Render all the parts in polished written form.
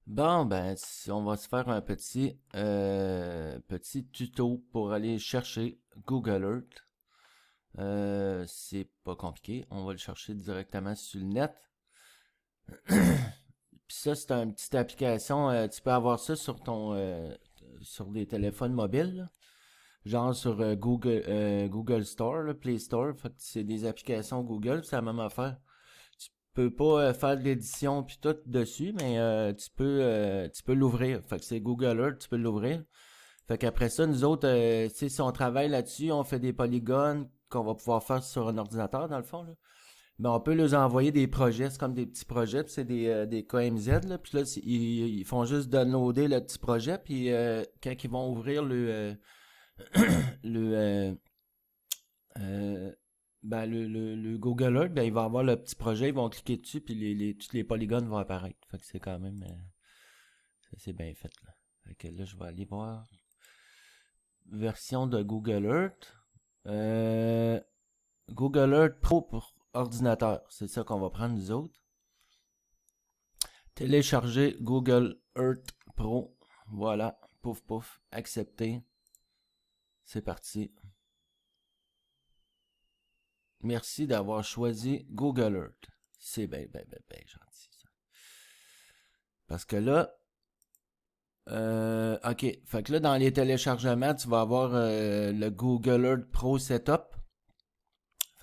Bon, ben, on va se faire un petit tuto pour aller chercher Google Earth. C'est pas compliqué. On va le chercher directement sur le net. Puis ça, c'est une petite application. Tu peux avoir ça sur sur des téléphones mobiles, là. Genre sur Google Store, là, Play Store. Fait que c'est des applications Google, c'est la même affaire. Tu peux pas faire de l'édition puis tout dessus, mais tu peux l'ouvrir. Fait que c'est Google Earth, tu peux l'ouvrir. Fait qu'après ça, nous autres, tu sais, si on travaille là-dessus, on fait des polygones qu'on va pouvoir faire sur un ordinateur, dans le fond, là. Mais on peut leur envoyer des projets, c'est comme des petits projets, puis c'est des KMZ, là. Puis là, ils font juste downloader le petit projet, puis quand ils vont ouvrir le, euh, le Google Earth, ben, il va avoir le petit projet, ils vont cliquer dessus, puis tous les polygones vont apparaître. Fait que c'est quand même, c'est bien fait, là. Fait que là, je vais aller voir version de Google Earth. Euh, Google Earth Pro pour ordinateur. C'est ça qu'on va prendre nous autres. Télécharger Google Earth Pro. Voilà. Pouf pouf. Accepter. C'est parti. Merci d'avoir choisi Google Earth. C'est bien gentil ça. Parce que là, ok. Fait que là, dans les téléchargements, tu vas avoir le Google Earth Pro Setup.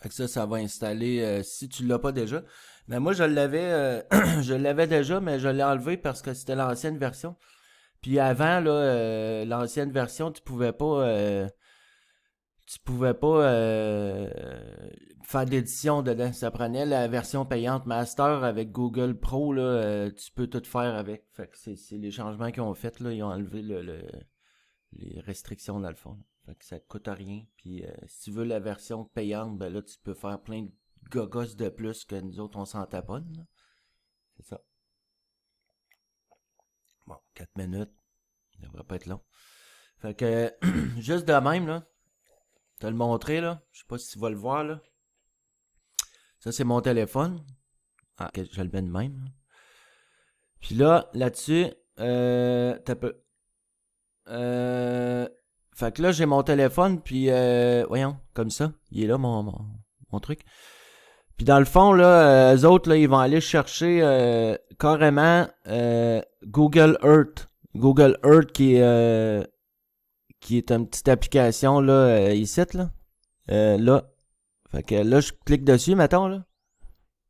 Fait que ça va installer si tu l'as pas déjà. Mais moi, je l'avais je l'avais déjà, mais je l'ai enlevé parce que c'était l'ancienne version. Puis avant, là, l'ancienne version, tu pouvais pas faire d'édition dedans. Ça prenait la version payante Master avec Google Pro, là, tu peux tout faire avec. Fait que c'est les changements qu'ils ont fait, là, ils ont enlevé les restrictions dans le fond. Fait que ça te coûte rien. Puis si tu veux la version payante, ben là, tu peux faire plein de gogos de plus que nous autres, on s'en taponne, là. C'est ça. Bon, 4 minutes. Ça devrait pas être long. Fait que, juste de même, là, te le montrer, là. Je sais pas si tu vas le voir, là. Ça, c'est mon téléphone. Ah, ok, je le mets de même, là. Puis là, là-dessus, t'as peu. Euh, fait que là, j'ai mon téléphone, puis voyons, comme ça. Il est là, mon truc. Puis dans le fond, là, eux autres, là, ils vont aller chercher carrément Google Earth. Google Earth qui est une petite application là, ici, là. Là. Fait que là, je clique dessus, mettons, là.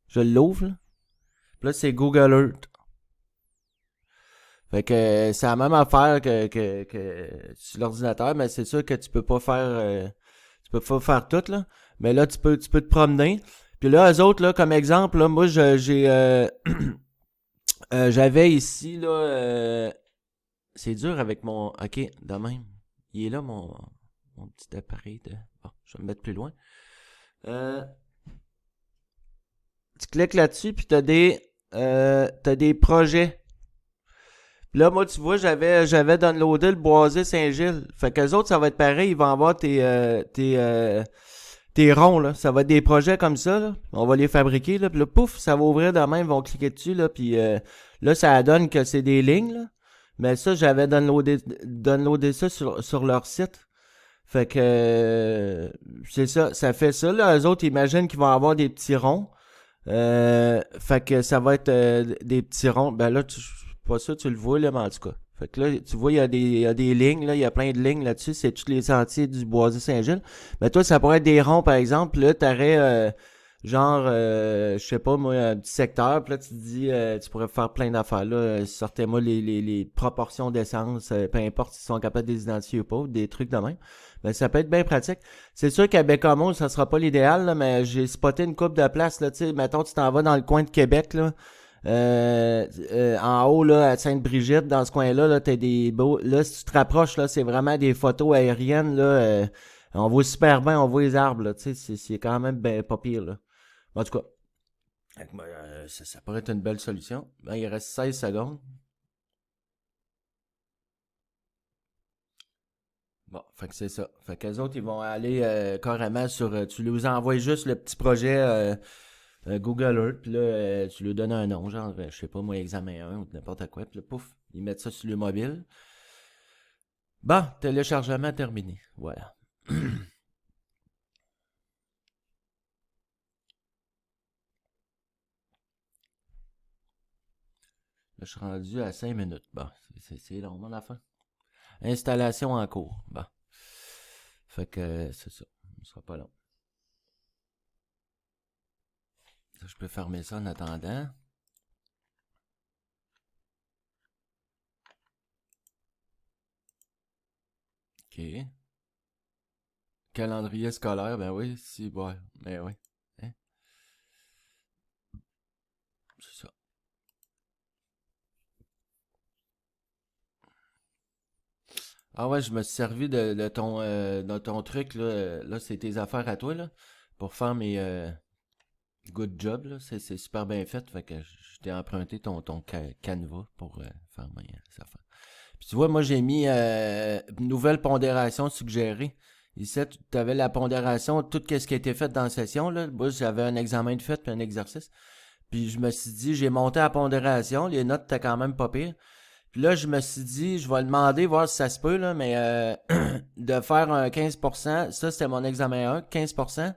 Je l'ouvre, là. Puis là, c'est Google Earth. Fait que c'est la même affaire que sur l'ordinateur, mais c'est sûr que tu peux pas faire tout, là. Mais là, tu peux te promener. Puis là, eux autres, là, comme exemple, là, moi, j'ai j'avais ici, là, c'est dur avec mon, ok, de même. Il est là, mon petit appareil de, bon, je vais me mettre plus loin. Euh, Tu cliques là-dessus, puis t'as des projets. Puis là, moi, tu vois, j'avais downloadé le Boisé Saint-Gilles. Fait que les autres, ça va être pareil, ils vont avoir tes ronds, là. Ça va être des projets comme ça, là. On va les fabriquer, là. Puis là, pouf, ça va ouvrir de même, ils vont cliquer dessus, là. Puis là, ça donne que c'est des lignes, là. Mais ça, j'avais downloadé ça sur leur site. Fait que c'est ça, ça fait ça. Là, eux autres, ils imaginent qu'ils vont avoir des petits ronds. Fait que ça va être des petits ronds. Ben là, pas ça, tu le vois, là, mais en tout cas. Fait que là, tu vois, il y a des lignes, là, il y a plein de lignes là-dessus. C'est tous les sentiers du Boisé Saint-Gilles. Mais toi, ça pourrait être des ronds, par exemple. Là, t'aurais, genre, je sais pas, moi, un petit secteur. Puis là, tu te dis, tu pourrais faire plein d'affaires. Là, sortez-moi les proportions d'essence, peu importe s'ils sont capables de les identifier ou pas, des trucs de même. Ben, ça peut être bien pratique. C'est sûr qu'à Bécamo, ça sera pas l'idéal, là, mais j'ai spoté une coupe de place, là, tu sais, mettons, tu t'en vas dans le coin de Québec, là, en haut, là, à Sainte-Brigitte, dans ce coin-là, là, t'as des beaux, là, si tu te rapproches, là, c'est vraiment des photos aériennes, là, on voit super bien, on voit les arbres, là, tu sais, c'est quand même ben, pas pire, là. En tout cas, ça pourrait être une belle solution. Ben, il reste 16 secondes. Bon, fait que c'est ça. Fait qu'eux autres, ils vont aller carrément sur. Tu leur envoies juste le petit projet Google Earth, puis là, tu lui donnes un nom, genre, je sais pas, moi, examen 1 ou n'importe quoi, puis là, pouf, ils mettent ça sur le mobile. Bon, téléchargement terminé. Voilà. Là, je suis rendu à 5 minutes. Bon, c'est long, mon affaire. Installation en cours. Bon. Fait que c'est ça. Ce sera pas long. Ça, je peux fermer ça en attendant. OK. Calendrier scolaire, ben oui, si, ouais. Ben oui. Hein? C'est ça. Ah ouais, je me suis servi de ton truc, là. Là, c'est tes affaires à toi, là. Pour faire mes good job, là. C'est super bien fait. Fait que je t'ai emprunté ton Canva pour faire mes affaires. Puis tu vois, moi, j'ai mis nouvelle pondération suggérée. Ici, tu avais la pondération, tout ce qui a été fait dans la session, là. Moi, j'avais un examen de fait puis un exercice. Puis je me suis dit, j'ai monté la pondération. Les notes étaient quand même pas pires. Puis là, je me suis dit, je vais demander, voir si ça se peut, là, mais de faire un 15%. Ça, c'était mon examen 1, 15%,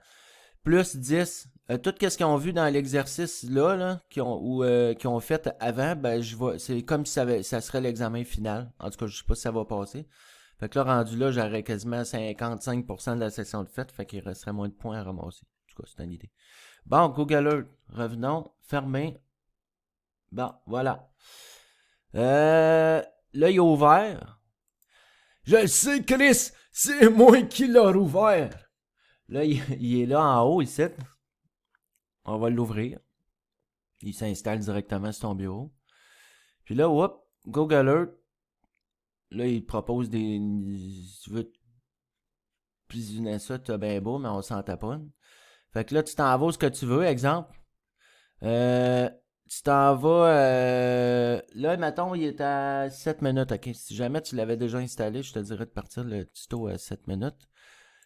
plus 10. Tout ce qu'ils ont vu dans l'exercice là qu'ils ont fait avant, ben je vois, c'est comme si ça serait l'examen final. En tout cas, je sais pas si ça va passer. Fait que là, rendu là, j'aurais quasiment 55% de la session de fait, fait qu'il resterait moins de points à ramasser. En tout cas, c'est une idée. Bon, Google Earth, revenons, fermé. Bon, voilà. L'œil ouvert. Je le sais, Chris, c'est moi qui l'ai ouvert. Là, il est là en haut, ici. On va l'ouvrir. Il s'installe directement sur ton bureau. Puis là, hop, Google Earth. Là, il te propose des. Si tu veux pisiner ça, t'as bien beau, mais on s'en taponne. Fait que là, tu t'en vas où ce que tu veux, exemple. Euh, Tu t'en vas. Là, mettons, il est à 7 minutes. Ok, si jamais tu l'avais déjà installé, je te dirais de partir le tuto à 7 minutes.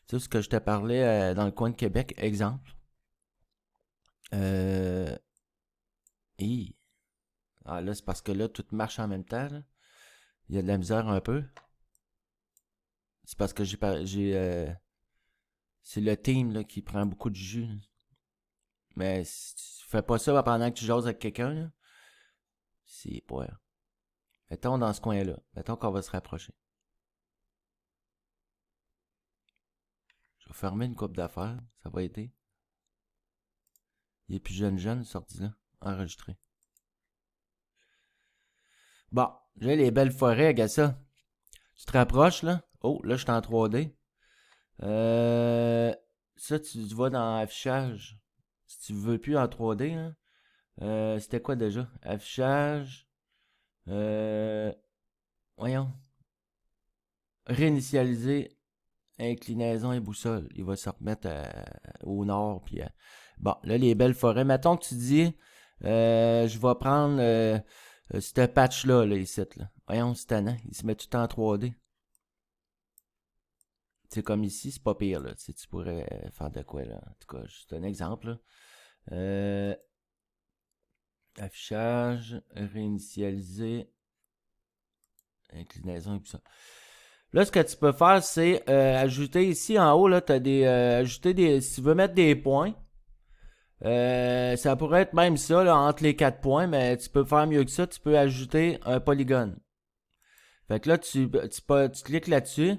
Tu sais, ce que je te parlais dans le coin de Québec, exemple. Euh, et, ah là, c'est parce que là, tout marche en même temps. Là. Il y a de la misère un peu. C'est parce que c'est le team là, qui prend beaucoup de jus. Mais si tu fais pas ça pendant que tu jases avec quelqu'un, là, c'est pas. Mettons dans ce coin-là. Mettons qu'on va se rapprocher. Je vais fermer une coupe d'affaires. Ça va aider. Il est plus jeune, sorti là. Enregistré. Bon, j'ai les belles forêts, regarde ça. Tu te rapproches là. Oh, là, je suis en 3D. Euh, Ça, tu vas dans affichage. Si tu veux plus en 3D, hein. C'était quoi déjà? Affichage. Euh, Voyons. Réinitialiser inclinaison et boussole. Il va se remettre au nord. Puis, bon, là, les belles forêts. Mettons que tu dis, je vais prendre ce patch-là, là, ici. Là. Voyons, c'est tannant. Il se met tout en 3D. C'est comme ici, c'est pas pire, là. Tu pourrais faire de quoi, là. En tout cas, juste un exemple, là. Affichage, réinitialiser, inclinaison et tout ça. Là, ce que tu peux faire, c'est ajouter ici en haut, là, tu as ajouter des. Si tu veux mettre des points, ça pourrait être même ça, là, entre les 4 points, mais tu peux faire mieux que ça, tu peux ajouter un polygone. Fait que là, tu cliques là-dessus,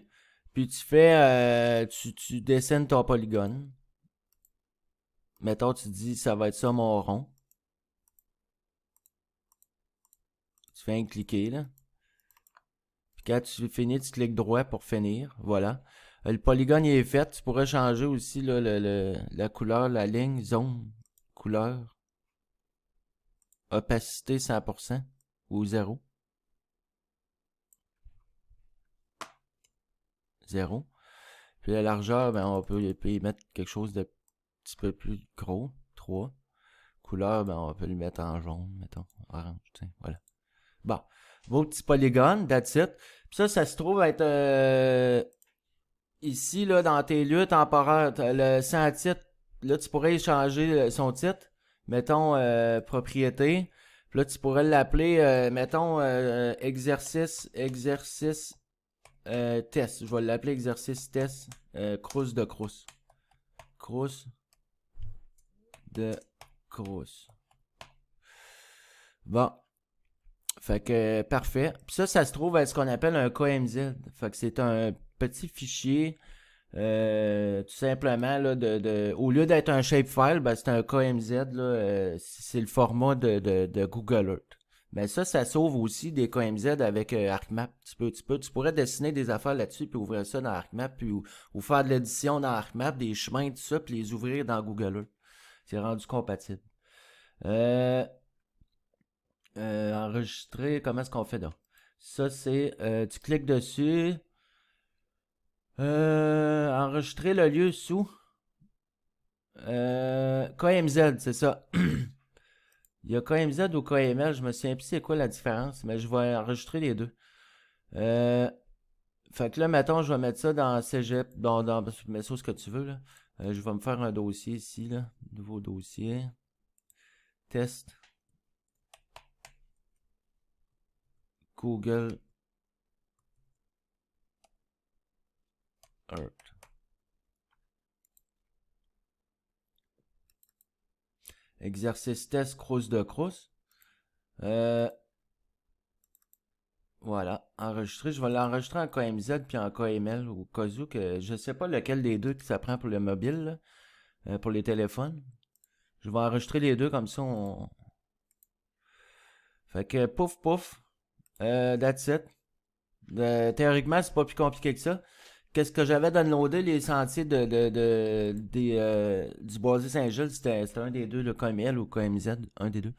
puis tu fais. Tu dessines ton polygone. Mettons, tu dis, ça va être ça mon rond. Tu fais un cliquer, là. Puis quand tu finis, tu cliques droit pour finir. Voilà. Le polygone il est fait. Tu pourrais changer aussi là, la couleur, la ligne, zone, couleur, opacité 100% ou 0. 0. Puis la largeur, ben, on peut y mettre quelque chose de petit peu plus gros. 3. Couleur, ben, on peut le mettre en jaune, mettons, orange, tu sais, voilà. Bon, vos petits polygones, that's it. Puis ça se trouve être ici, là, dans tes lieux temporaires, le sans titre, là, tu pourrais changer son titre. mettons, propriété. Puis là, tu pourrais l'appeler, mettons, exercice test. Je vais l'appeler exercice test, Crous de Crous. Crous de Crous. Bon. Fait que, parfait. Puis ça se trouve à ce qu'on appelle un KMZ. Fait que c'est un petit fichier, tout simplement, là, au lieu d'être un shapefile, ben, c'est un KMZ, là, c'est le format de Google Earth. Mais ça s'ouvre aussi des KMZ avec ArcMap. Tu pourrais dessiner des affaires là-dessus, puis ouvrir ça dans ArcMap, puis ou faire de l'édition dans ArcMap, des chemins, tout ça, puis les ouvrir dans Google Earth. C'est rendu compatible. Euh, Enregistrer, comment est-ce qu'on fait là? Ça, c'est, tu cliques dessus, enregistrer le lieu sous, KMZ, c'est ça. Il y a KMZ ou KML, je me souviens plus c'est quoi la différence, mais je vais enregistrer les deux. Euh, Fait que là, mettons, je vais mettre ça dans Cégep, mets ça ce que tu veux, là. Je vais me faire un dossier ici, là. Nouveau dossier. Test. Google Earth. Exercice test Crous de Crous. Euh, voilà, enregistré. Je vais l'enregistrer en KMZ puis en KML ou Kazoo, que je sais pas lequel des deux que ça prend pour le mobile, là, pour les téléphones. Je vais enregistrer les deux comme ça. Fait que pouf pouf, that's it. Théoriquement, c'est pas plus compliqué que ça. Qu'est-ce que j'avais downloadé les sentiers du Boisé Saint-Gilles, c'était un des deux, le KML ou KMZ, un des deux.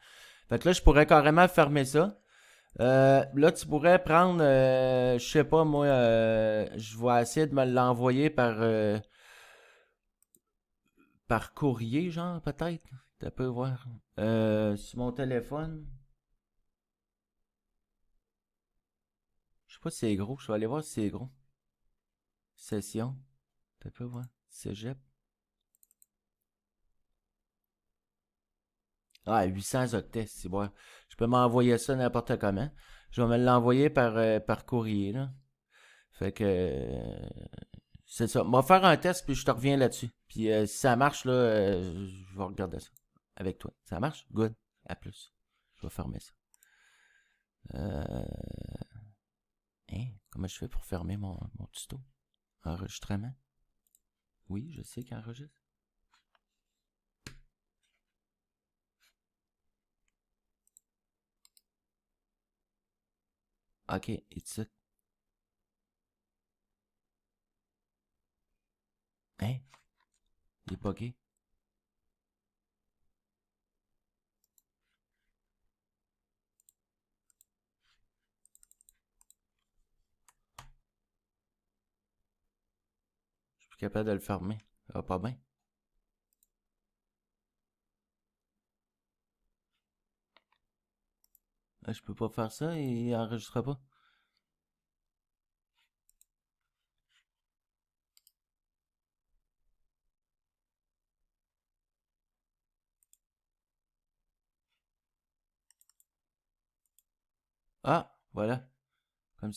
Fait que là, je pourrais carrément fermer ça. Là, tu pourrais prendre, je sais pas, moi, je vais essayer de me l'envoyer par courrier, genre, peut-être. Tu peux voir. Sur mon téléphone. Je sais pas si c'est gros. Je vais aller voir si c'est gros. Session. Tu peux voir. Cégep. Ah, 800 octets, c'est bon. Je peux m'envoyer ça n'importe comment. Je vais me l'envoyer par courrier, là. Fait que c'est ça. On va faire un test puis je te reviens là-dessus. Puis si ça marche là, je vais regarder ça avec toi. Ça marche? Good. À plus. Je vais fermer ça. Hein? Comment je fais pour fermer mon tuto? Enregistrement? Oui, je sais qu'il enregistre. Ok, it's it. Hein? Il est bugué. Je suis plus capable de le fermer. Ça va pas bien. Je peux pas faire ça, il enregistre pas. Ah, voilà. Comme